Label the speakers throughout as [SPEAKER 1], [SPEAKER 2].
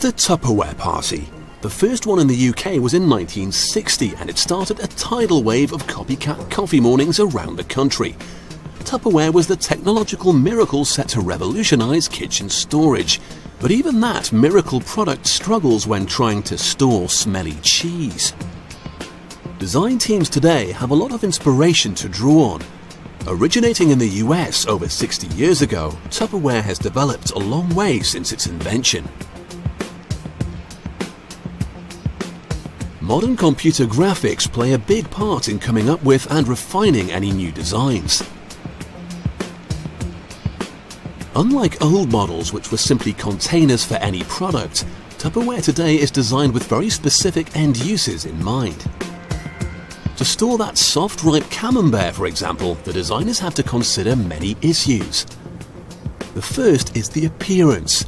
[SPEAKER 1] The Tupperware party. The first one in the UK was in 1960, and it started a tidal wave of copycat coffee mornings around the country. Tupperware was the technological miracle set to revolutionise kitchen storage. But even that miracle product struggles when trying to store smelly cheese. Design teams today have a lot of inspiration to draw on. Originating in the US over 60 years ago, Tupperware has developed a long way since its invention. Modern computer graphics play a big part in coming up with and refining any new designs. Unlike old models, which were simply containers for any product, Tupperware today is designed with very specific end uses in mind. To store that soft, ripe camembert, for example, the designers have to consider many issues. The first is the appearance.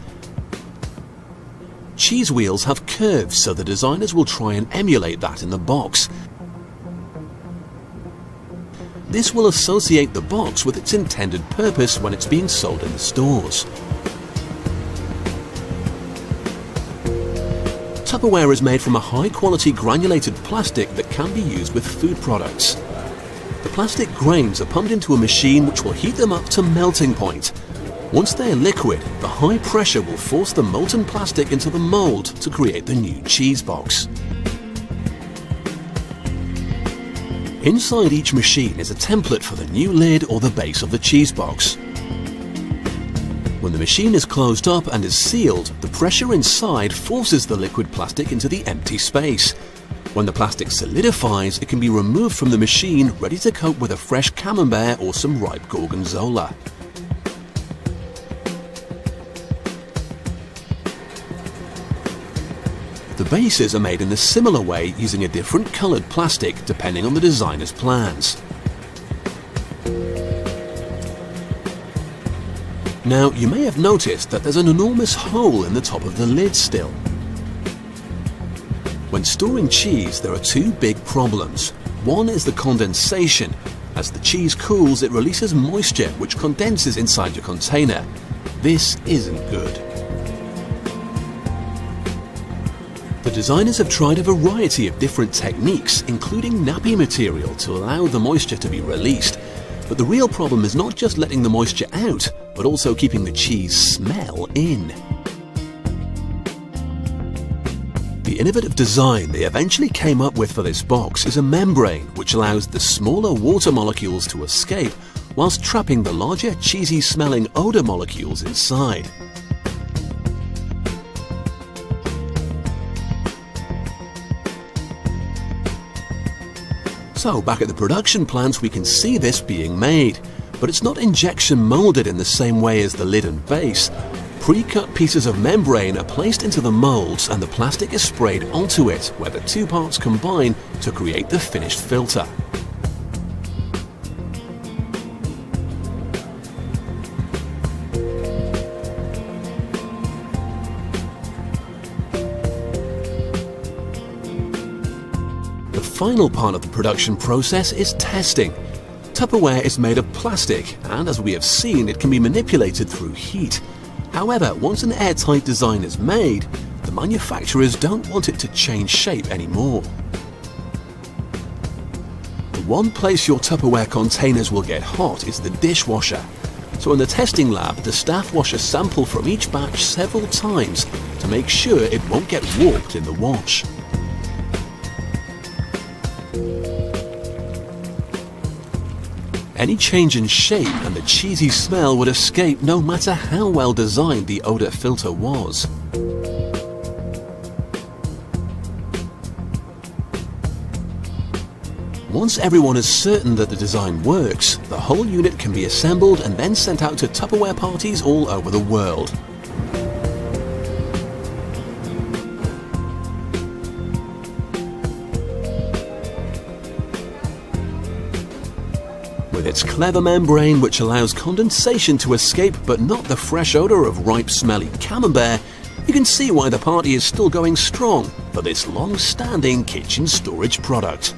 [SPEAKER 1] Cheese wheels have curves, so the designers will try and emulate that in the box. This will associate the box with its intended purpose when it's being sold in the stores. Tupperware is made from a high-quality granulated plastic that can be used with food products. The plastic grains are pumped into a machine which will heat them up to melting point. Once they are liquid, the high pressure will force the molten plastic into the mold to create the new cheese box. Inside each machine is a template for the new lid or the base of the cheese box. When the machine is closed up and is sealed, the pressure inside forces the liquid plastic into the empty space. When the plastic solidifies, it can be removed from the machine, ready to coat with a fresh camembert or some ripe gorgonzola. The bases are made in a similar way, using a different coloured plastic depending on the designer's plans. Now, you may have noticed that there's an enormous hole in the top of the lid still. When storing cheese, there are two big problems. One is the condensation. As the cheese cools, it releases moisture which condenses inside your container. This isn't good. The designers have tried a variety of different techniques, including nappy material, to allow the moisture to be released. But the real problem is not just letting the moisture out, but also keeping the cheese smell in. The innovative design they eventually came up with for this box is a membrane which allows the smaller water molecules to escape whilst trapping the larger cheesy smelling odour molecules inside. So back at the production plant we can see this being made, but it's not injection moulded in the same way as the lid and base. Pre-cut pieces of membrane are placed into the moulds and the plastic is sprayed onto it, where the two parts combine to create the finished filter. The final part of the production process is testing. Tupperware is made of plastic, and as we have seen, it can be manipulated through heat. However, once an airtight design is made, the manufacturers don't want it to change shape anymore. The one place your Tupperware containers will get hot is the dishwasher. So in the testing lab, the staff wash a sample from each batch several times to make sure it won't get warped in the wash. Any change in shape and the cheesy smell would escape no matter how well designed the odour filter was. Once everyone is certain that the design works, the whole unit can be assembled and then sent out to Tupperware parties all over the world. With its clever membrane which allows condensation to escape but not the fresh odour of ripe smelly camembert, you can see why the party is still going strong for this long-standing kitchen storage product.